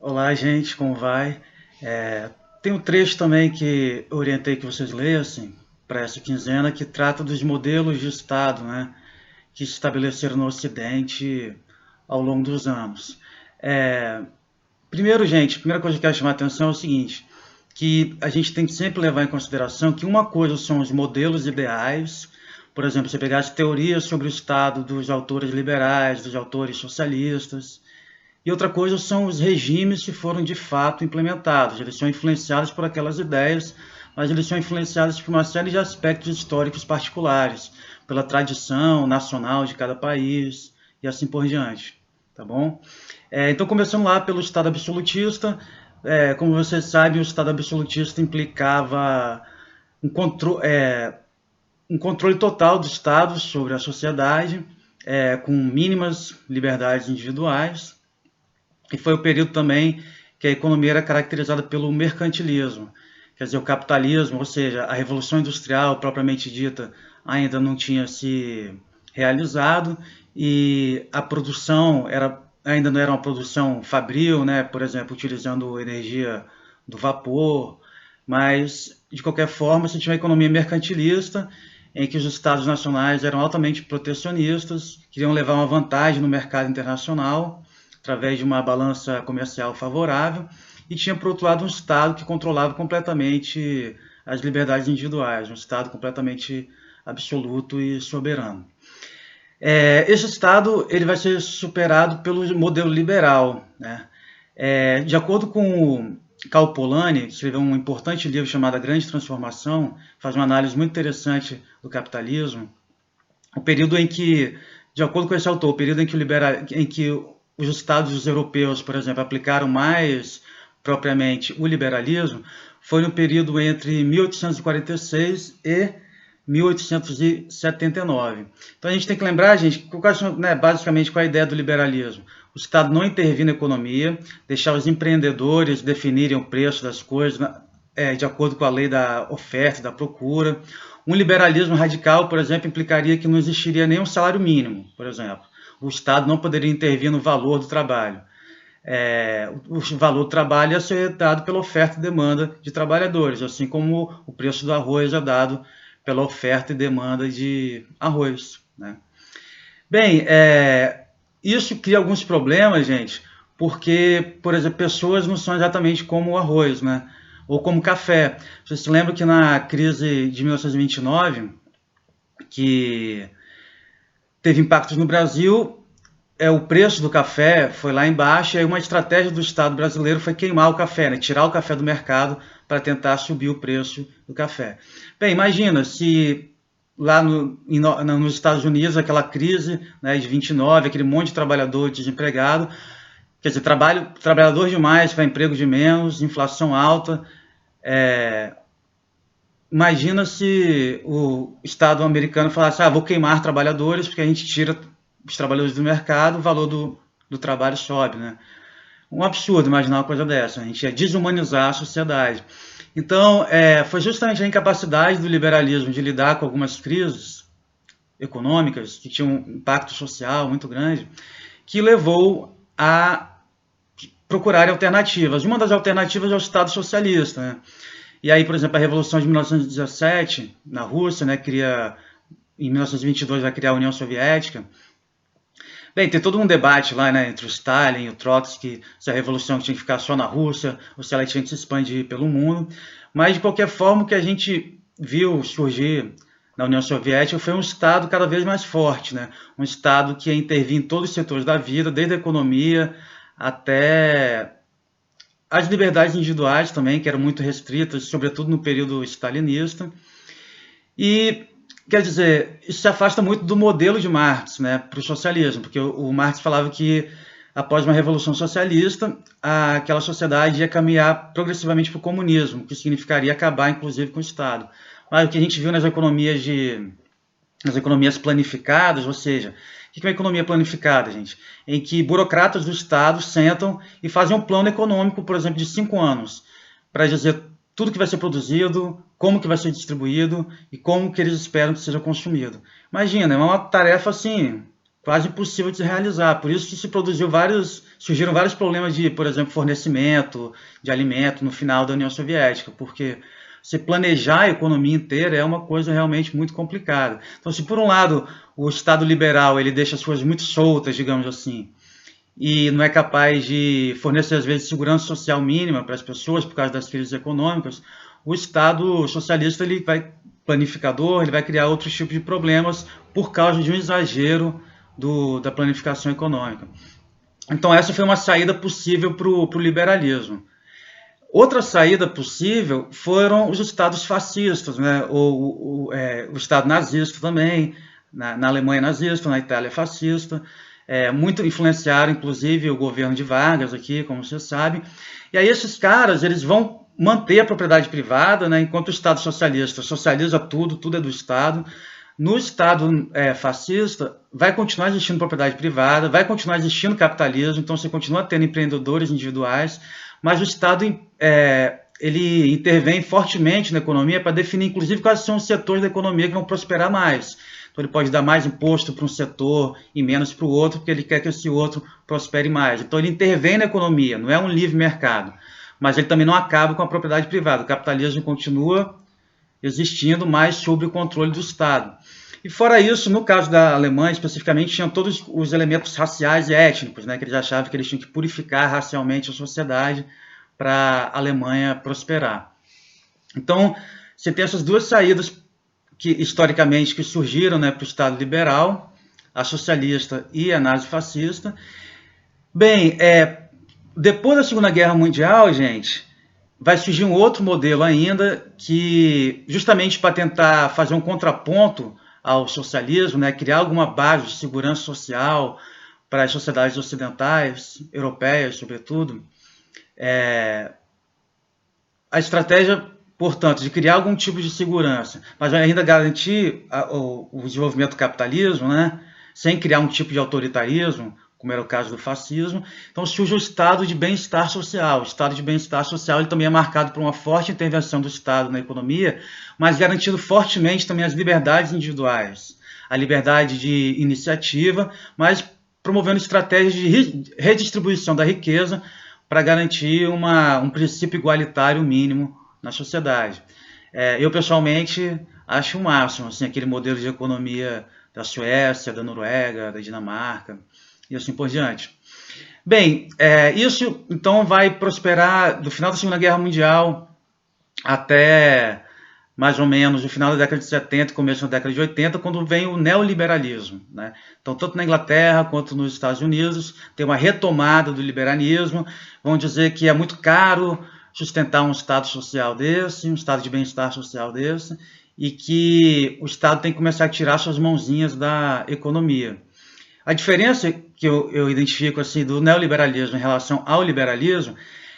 Olá, gente, como vai? Tem um trecho também que eu orientei que vocês lessem para essa quinzena que trata dos modelos de Estado, né, que se estabeleceram no Ocidente ao longo dos anos. É, Primeiro, gente, a primeira coisa que eu quero chamar a atenção é o seguinte, que a gente tem que sempre levar em consideração que uma coisa são os modelos ideais, por exemplo, você pegar as teorias sobre o Estado dos autores liberais, dos autores socialistas, e outra coisa são os regimes que foram de fato implementados. Eles são influenciados por aquelas ideias, mas eles são influenciados por uma série de aspectos históricos particulares, pela tradição nacional de cada país e assim por diante. Tá bom? Então, começando lá pelo Estado absolutista, como vocês sabem, o Estado absolutista implicava um, um controle total do Estado sobre a sociedade, com mínimas liberdades individuais, e foi o período também que a economia era caracterizada pelo mercantilismo, quer dizer, o capitalismo, ou seja, a revolução industrial propriamente dita ainda não tinha se realizado e a produção ainda não era uma produção fabril, né? Por exemplo, utilizando energia do vapor, mas de qualquer forma se tinha uma economia mercantilista em que os estados nacionais eram altamente protecionistas, queriam levar uma vantagem no mercado internacional através de uma balança comercial favorável, e tinha, por outro lado, um Estado que controlava completamente as liberdades individuais, um Estado completamente absoluto e soberano. Esse Estado ele vai ser superado pelo modelo liberal, né? De acordo com Karl Polanyi, que escreveu um importante livro chamado A Grande Transformação, faz uma análise muito interessante do capitalismo, o período em que, de acordo com esse autor, o período em que os estados europeus, por exemplo, aplicaram mais propriamente o liberalismo, foi no período entre 1846 e 1879. Então a gente tem que lembrar, gente, basicamente qual é a ideia do liberalismo. O Estado não intervir na economia, deixar os empreendedores definirem o preço das coisas de acordo com a lei da oferta e da procura. Um liberalismo radical, por exemplo, implicaria que não existiria nenhum salário mínimo, por exemplo. O Estado não poderia intervir no valor do trabalho. O valor do trabalho ia ser dado pela oferta e demanda de trabalhadores, assim como o preço do arroz é dado pela oferta e demanda de arroz, né? Bem, isso cria alguns problemas, gente, porque, por exemplo, pessoas não são exatamente como o arroz, né? Ou como café. Você se lembra que na crise de 1929, que teve impactos no Brasil, o preço do café foi lá embaixo, e aí uma estratégia do Estado brasileiro foi queimar o café, né? Tirar o café do mercado para tentar subir o preço do café. Bem, imagina se lá nos Estados Unidos, aquela crise, né, de 29, aquele monte de trabalhador desempregado, quer dizer, trabalhador demais para emprego de menos, inflação alta. Imagina se o Estado americano falasse, vou queimar trabalhadores porque a gente tira os trabalhadores do mercado, o valor do trabalho sobe, né? Um absurdo imaginar uma coisa dessa. A gente ia desumanizar a sociedade. Então, foi justamente a incapacidade do liberalismo de lidar com algumas crises econômicas que tinham um impacto social muito grande, que levou a procurar alternativas. Uma das alternativas é o Estado socialista, né? E aí, por exemplo, a Revolução de 1917, na Rússia, né, em 1922 vai criar a União Soviética. Bem, tem todo um debate lá, né, entre o Stalin e o Trotsky, se a revolução tinha que ficar só na Rússia ou se ela tinha que se expandir pelo mundo. Mas, de qualquer forma, o que a gente viu surgir na União Soviética foi um Estado cada vez mais forte, né? Um Estado que ia intervir em todos os setores da vida, desde a economia até as liberdades individuais também, que eram muito restritas, sobretudo no período stalinista. E, quer dizer, isso se afasta muito do modelo de Marx, né, para o socialismo, porque o Marx falava que após uma revolução socialista, aquela sociedade ia caminhar progressivamente para o comunismo, que significaria acabar, inclusive, com o Estado. Mas o que a gente viu nas economias planificadas, ou seja, o que é uma economia planificada, gente? Em que burocratas do Estado sentam e fazem um plano econômico, por exemplo, de 5 anos, para dizer tudo que vai ser produzido, como que vai ser distribuído e como que eles esperam que seja consumido. Imagina, é uma tarefa assim, quase impossível de se realizar. Por isso que surgiram vários problemas de, por exemplo, fornecimento de alimento no final da União Soviética, porque se planejar a economia inteira é uma coisa realmente muito complicada. Então, se por um lado o Estado liberal ele deixa as coisas muito soltas, digamos assim, e não é capaz de fornecer, às vezes, segurança social mínima para as pessoas por causa das crises econômicas, o Estado socialista ele vai planificador, ele vai criar outros tipos de problemas por causa de um exagero da planificação econômica. Então essa foi uma saída possível para o liberalismo. Outra saída possível foram os estados fascistas, né? O Estado nazista também, na Alemanha nazista, na Itália fascista, muito influenciaram, inclusive, o governo de Vargas aqui, como você sabe. E aí esses caras, eles vão manter a propriedade privada, né? Enquanto o Estado socialista socializa tudo, tudo é do Estado. No Estado fascista, vai continuar existindo propriedade privada, vai continuar existindo capitalismo, então você continua tendo empreendedores individuais, mas o Estado ele intervém fortemente na economia para definir, inclusive, quais são os setores da economia que vão prosperar mais. Então, ele pode dar mais imposto para um setor e menos para o outro, porque ele quer que esse outro prospere mais. Então, ele intervém na economia, não é um livre mercado, mas ele também não acaba com a propriedade privada. O capitalismo continua existindo, mas sob o controle do Estado. E fora isso, no caso da Alemanha, especificamente, tinham todos os elementos raciais e étnicos, né, que eles achavam que eles tinham que purificar racialmente a sociedade para a Alemanha prosperar. Então, você tem essas duas saídas que historicamente que surgiram, né, para o Estado liberal, a socialista e a nazifascista. Bem, depois da Segunda Guerra Mundial, gente, vai surgir um outro modelo ainda que, justamente para tentar fazer um contraponto ao socialismo, né, criar alguma base de segurança social para as sociedades ocidentais, europeias, sobretudo, a estratégia, portanto, de criar algum tipo de segurança, mas ainda garantir o desenvolvimento do capitalismo, né, sem criar um tipo de autoritarismo, como era o caso do fascismo. Então surge o estado de bem-estar social. O estado de bem-estar social ele também é marcado por uma forte intervenção do Estado na economia, mas garantindo fortemente também as liberdades individuais, a liberdade de iniciativa, mas promovendo estratégias de redistribuição da riqueza para garantir um princípio igualitário mínimo na sociedade. Eu, pessoalmente, acho o máximo assim, aquele modelo de economia da Suécia, da Noruega, da Dinamarca, e assim por diante. Bem, isso então vai prosperar do final da Segunda Guerra Mundial até mais ou menos o final da década de 70 e começo da década de 80, quando vem o neoliberalismo, né? Então, tanto na Inglaterra quanto nos Estados Unidos, tem uma retomada do liberalismo. Vão dizer que é muito caro sustentar um Estado social desse, um Estado de bem-estar social desse, e que o Estado tem que começar a tirar suas mãozinhas da economia. A diferença que eu identifico assim, do neoliberalismo em relação ao liberalismo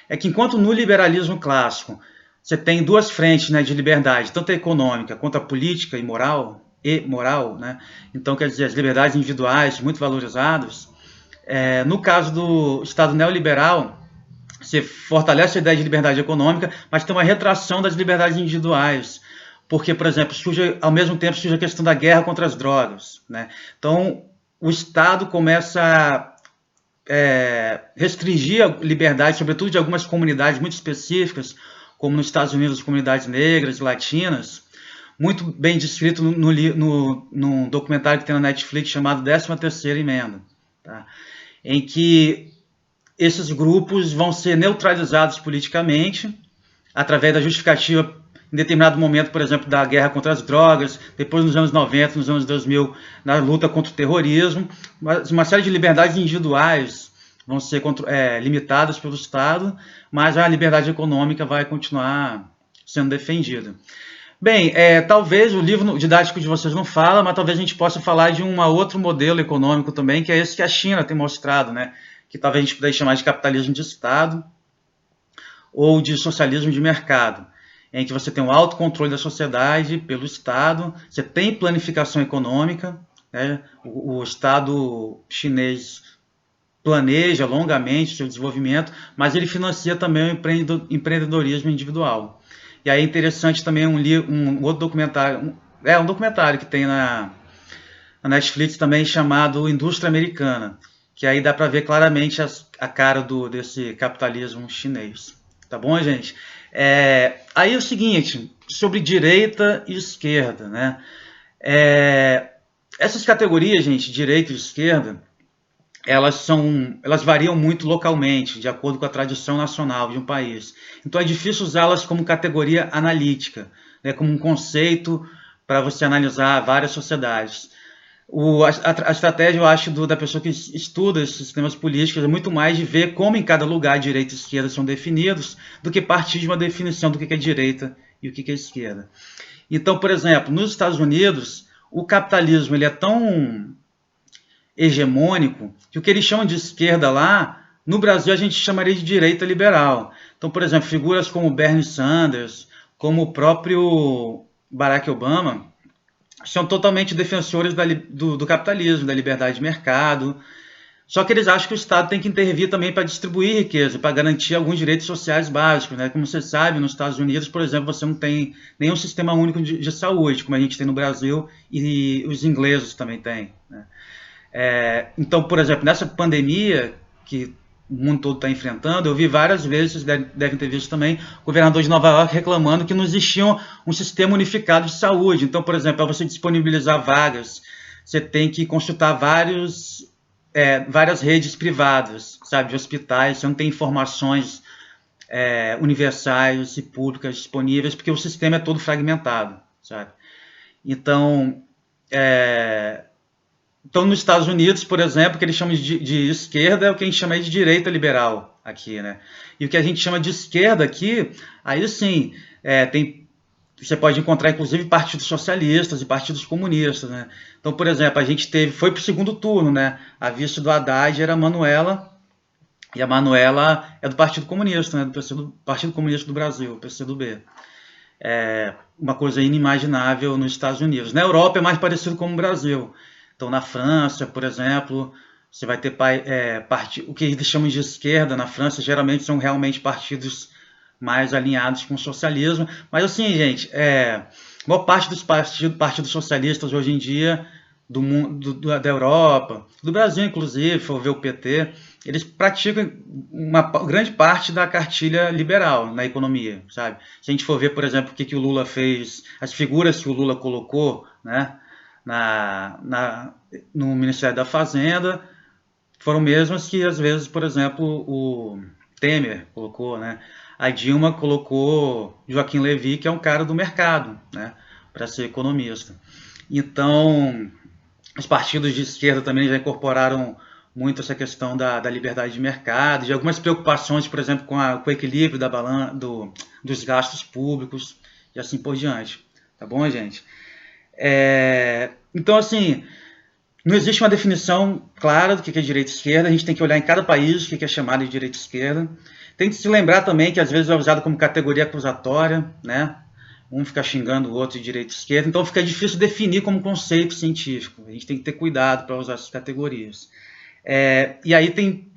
é que, enquanto no liberalismo clássico você tem duas frentes, né, de liberdade, tanto a econômica quanto a política e moral, né? Então, quer dizer, as liberdades individuais muito valorizadas. No caso do Estado neoliberal, você fortalece a ideia de liberdade econômica, mas tem uma retração das liberdades individuais. Porque, por exemplo, ao mesmo tempo surge a questão da guerra contra as drogas, né? Então, o Estado começa a restringir a liberdade, sobretudo de algumas comunidades muito específicas, como nos Estados Unidos, as comunidades negras e latinas, muito bem descrito num documentário que tem na Netflix chamado 13ª Emenda, tá? Em que esses grupos vão ser neutralizados politicamente através da justificativa em determinado momento, por exemplo, da guerra contra as drogas, depois nos anos 90, nos anos 2000, na luta contra o terrorismo, uma série de liberdades individuais vão ser limitadas pelo Estado, mas a liberdade econômica vai continuar sendo defendida. Bem, talvez o livro didático de vocês não fala, mas talvez a gente possa falar de um outro modelo econômico também, que é esse que a China tem mostrado, né? Que talvez a gente pudesse chamar de capitalismo de Estado ou de socialismo de mercado, em que você tem um autocontrole da sociedade pelo Estado, você tem planificação econômica, né? O Estado chinês planeja longamente seu desenvolvimento, mas ele financia também o empreendedorismo individual. E aí é interessante também um outro documentário, um documentário que tem na Netflix também chamado Indústria Americana, que aí dá para ver claramente a cara desse capitalismo chinês. Tá bom, gente? Aí é o seguinte, sobre direita e esquerda, né? É, essas categorias, gente, direita e esquerda, elas variam muito localmente, de acordo com a tradição nacional de um país. Então é difícil usá-las como categoria analítica, né, como um conceito para você analisar várias sociedades. A estratégia, eu acho, da pessoa que estuda esses sistemas políticos é muito mais de ver como em cada lugar direita e esquerda são definidos, do que partir de uma definição do que é direita e o que é esquerda. Então, por exemplo, nos Estados Unidos, o capitalismo ele é tão hegemônico que o que eles chamam de esquerda lá, no Brasil a gente chamaria de direita liberal. Então, por exemplo, figuras como Bernie Sanders, como o próprio Barack Obama, são totalmente defensores do capitalismo, da liberdade de mercado. Só que eles acham que o Estado tem que intervir também para distribuir riqueza, para garantir alguns direitos sociais básicos, né? Como você sabe, nos Estados Unidos, por exemplo, você não tem nenhum sistema único de saúde, como a gente tem no Brasil, e os ingleses também têm, né? Então, por exemplo, nessa pandemia que o mundo todo está enfrentando, eu vi várias vezes, vocês devem ter visto também, o governador de Nova York reclamando que não existia um sistema unificado de saúde. Então, por exemplo, para você disponibilizar vagas, você tem que consultar várias redes privadas, sabe, de hospitais, você não tem informações universais e públicas disponíveis, porque o sistema é todo fragmentado, sabe? Então, nos Estados Unidos, por exemplo, o que eles chamam de esquerda é o que a gente chama de direita liberal aqui, né? E o que a gente chama de esquerda aqui, aí sim, você pode encontrar inclusive partidos socialistas e partidos comunistas, né? Então, por exemplo, a gente foi para o segundo turno, né? A vice do Haddad era a Manuela, e a Manuela é do Partido Comunista, né? Do Partido Comunista do Brasil, PCdoB. Uma coisa inimaginável nos Estados Unidos. Na Europa é mais parecido com o Brasil. Então, na França, por exemplo, você vai ter o que eles chamam de esquerda na França, geralmente são realmente partidos mais alinhados com o socialismo. Mas assim, gente, a maior parte dos partidos socialistas hoje em dia, do mundo, da Europa, do Brasil inclusive, se for ver o PT, eles praticam uma grande parte da cartilha liberal na economia, sabe? Se a gente for ver, por exemplo, o que o Lula fez, as figuras que o Lula colocou, né, no Ministério da Fazenda, foram mesmas que, às vezes, por exemplo, o Temer colocou, né? A Dilma colocou Joaquim Levy, que é um cara do mercado, né, para ser economista. Então, os partidos de esquerda também já incorporaram muito essa questão da liberdade de mercado, de algumas preocupações, por exemplo, com o equilíbrio dos gastos públicos e assim por diante. Tá bom, gente? Então, assim, não existe uma definição clara do que é direita e esquerda, a gente tem que olhar em cada país o que é chamado de direita e esquerda. Tem que se lembrar também que às vezes é usado como categoria acusatória, né? Um fica xingando o outro de direita e esquerda, então fica difícil definir como conceito científico. A gente tem que ter cuidado para usar essas categorias. E aí tem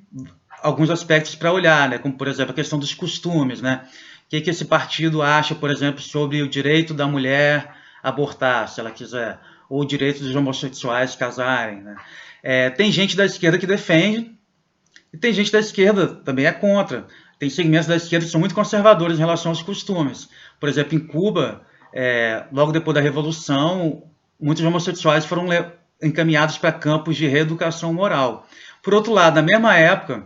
alguns aspectos para olhar, né? Como, por exemplo, a questão dos costumes, né? O que esse partido acha, por exemplo, sobre o direito da mulher abortar, se ela quiser, ou o direito dos homossexuais casarem, né? Tem gente da esquerda que defende, e tem gente da esquerda também é contra. Tem segmentos da esquerda que são muito conservadores em relação aos costumes. Por exemplo, em Cuba, logo depois da Revolução, muitos homossexuais foram encaminhados para campos de reeducação moral. Por outro lado, na mesma época,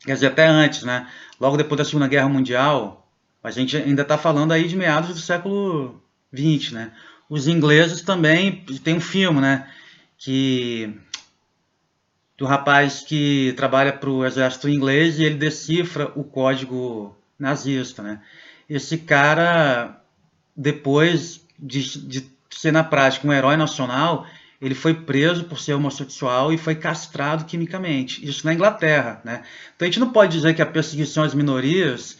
quer dizer, até antes, né, logo depois da Segunda Guerra Mundial, a gente ainda está falando aí de meados do século XX, né? Os ingleses também, tem um filme, né, do rapaz que trabalha para o exército inglês e ele decifra o código nazista, né? Esse cara, depois de ser na prática um herói nacional, ele foi preso por ser homossexual e foi castrado quimicamente. Isso na Inglaterra, né? Então a gente não pode dizer que a perseguição às minorias,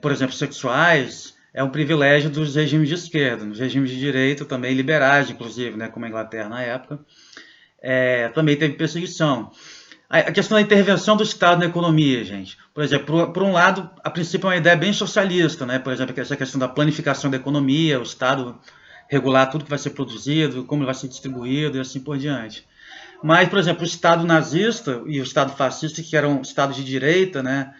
por exemplo, sexuais, é um privilégio dos regimes de esquerda. Nos regimes de direita, também liberais, inclusive, né, como a Inglaterra na época, também teve perseguição. A questão da intervenção do Estado na economia, gente. Por exemplo, por um lado, a princípio é uma ideia bem socialista, né? Por exemplo, essa questão da planificação da economia, o Estado regular tudo que vai ser produzido, como ele vai ser distribuído e assim por diante. Mas, por exemplo, o Estado nazista e o Estado fascista, que eram estados de direita, né,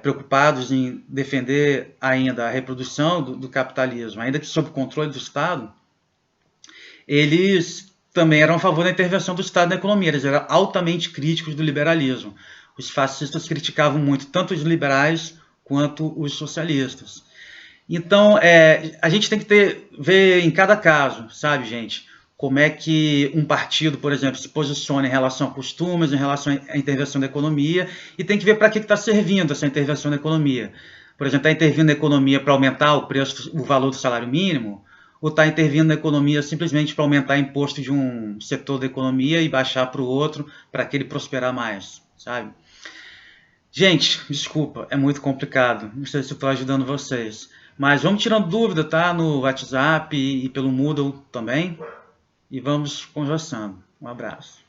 preocupados em defender ainda a reprodução do capitalismo, ainda que sob o controle do Estado, eles também eram a favor da intervenção do Estado na economia, eles eram altamente críticos do liberalismo. Os fascistas criticavam muito tanto os liberais quanto os socialistas. Então, a gente tem que ver em cada caso, sabe, gente, como é que um partido, por exemplo, se posiciona em relação a costumes, em relação à intervenção da economia, e tem que ver para que está servindo essa intervenção da economia. Por exemplo, está intervindo na economia para aumentar o preço, o valor do salário mínimo, ou está intervindo na economia simplesmente para aumentar o imposto de um setor da economia e baixar para o outro, para aquele prosperar mais, sabe? Gente, desculpa, é muito complicado. Não sei se estou ajudando vocês. Mas vamos tirando dúvida, tá? No WhatsApp e pelo Moodle também. E vamos conversando. Um abraço.